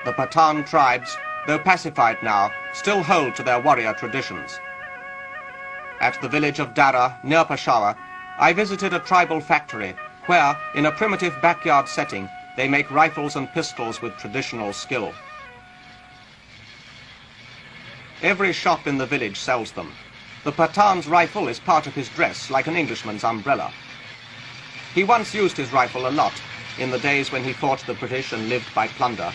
The Pathan tribes, though pacified now, still hold to their warrior traditions. At the village of Darra, near Peshawar, I visited a tribal factory where, in a primitive backyard setting, they make rifles and pistols with traditional skill. Every shop in the village sells them. The Pathan's rifle is part of his dress, like an Englishman's umbrella. He once used his rifle a lot, in the days when he fought the British and lived by plunder.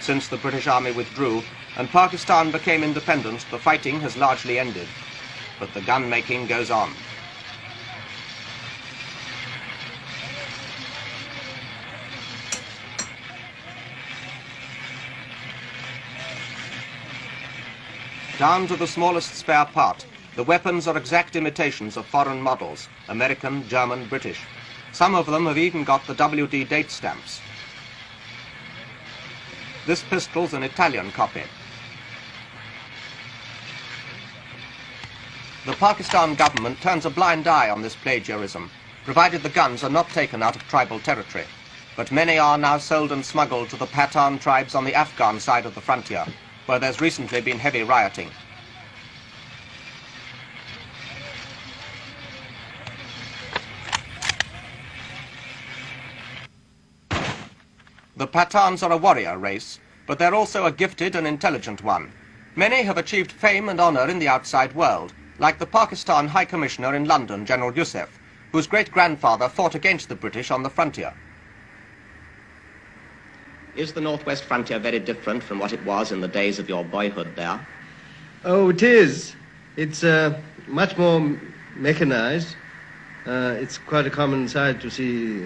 Since the British Army withdrew and Pakistan became independent, the fighting has largely ended. But the gun-making goes on. Down to the smallest spare part, the weapons are exact imitations of foreign models, American, German, British. Some of them have even got the WD date stamps. This pistol's an Italian copy. The Pakistan government turns a blind eye on this plagiarism, provided the guns are not taken out of tribal territory. But many are now sold and smuggled to the Pathan tribes on the Afghan side of the frontier, where there's recently been heavy rioting. The Pathans are a warrior race, but they're also a gifted and intelligent one. Many have achieved fame and honor in the outside world, like the Pakistan High Commissioner in London, General Yusuf, whose great-grandfather fought against the British on the frontier. Is the northwest frontier very different from what it was in the days of your boyhood there? Oh, it is. It's much more mechanized. It's quite a common sight to see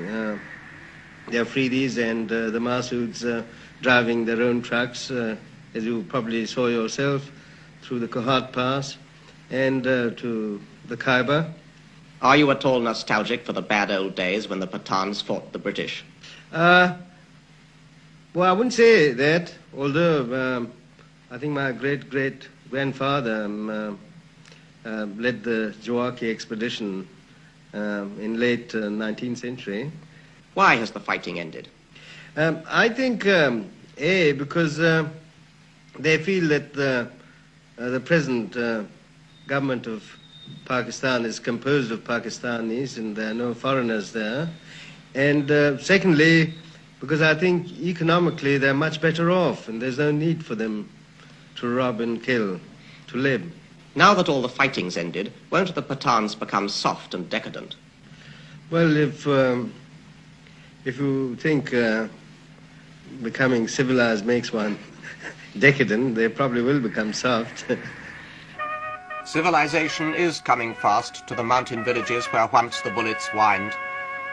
the Afridis and the Masouds driving their own trucks, as you probably saw yourself, through the Kohat Pass and to the Khyber. Are you at all nostalgic for the bad old days when the Pathans fought the British? Well, I wouldn't say that, although I think my great-great-grandfather led the Jawahi expedition in late 19th century. Why has the fighting ended? I think, because they feel that the present government of Pakistan is composed of Pakistanis and there are no foreigners there. And secondly, because I think economically they're much better off and there's no need for them to rob and kill to live. Now that all the fighting's ended, won't the Pathans become soft and decadent? Well, if you think becoming civilized makes one decadent, they probably will become soft. Civilization is coming fast to the mountain villages where once the bullets whined.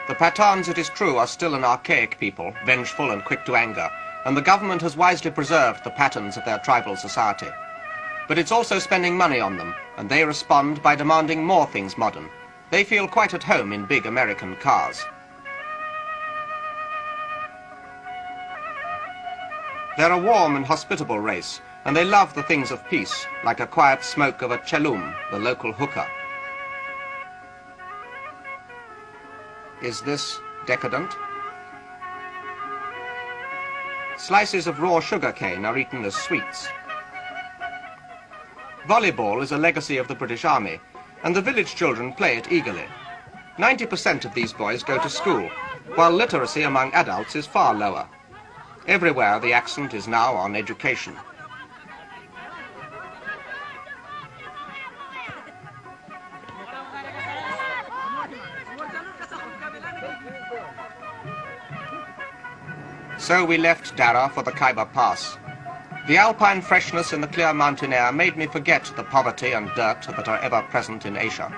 The Pathans, it is true, are still an archaic people, vengeful and quick to anger, and the government has wisely preserved the patterns of their tribal society. But it's also spending money on them, and they respond by demanding more things modern. They feel quite at home in big American cars. They're a warm and hospitable race, and they love the things of peace, like a quiet smoke of a chelum, the local hookah. Is this decadent? Slices of raw sugar cane are eaten as sweets. Volleyball is a legacy of the British Army, and the village children play it eagerly. 90% of these boys go to school, while literacy among adults is far lower. Everywhere the accent is now on education. So we left Darra for the Khyber Pass. The alpine freshness in the clear mountain air made me forget the poverty and dirt that are ever present in Asia.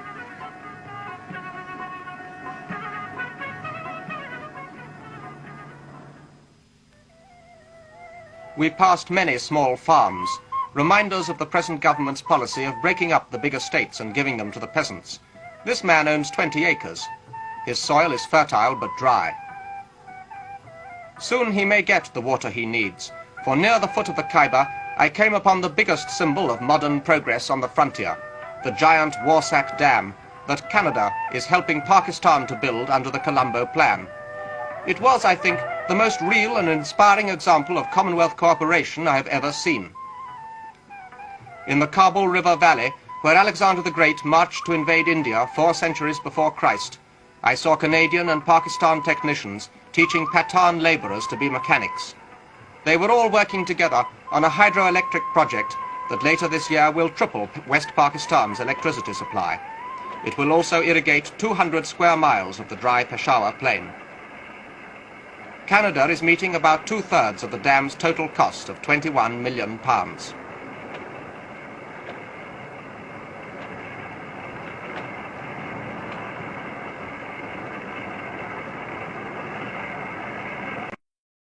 We passed many small farms, reminders of the present government's policy of breaking up the big estates and giving them to the peasants. This man owns 20 acres. His soil is fertile but dry. Soon he may get the water he needs, for near the foot of the Khyber, I came upon the biggest symbol of modern progress on the frontier, the giant Warsak Dam that Canada is helping Pakistan to build under the Colombo Plan. It was, I think, the most real and inspiring example of Commonwealth cooperation I have ever seen. In the Kabul River Valley, where Alexander the Great marched to invade India 4 centuries before Christ, I saw Canadian and Pakistan technicians teaching Pathan labourers to be mechanics. They were all working together on a hydroelectric project that later this year will triple West Pakistan's electricity supply. It will also irrigate 200 square miles of the dry Peshawar plain. Canada is meeting about 2/3 of the dam's total cost of £21 million.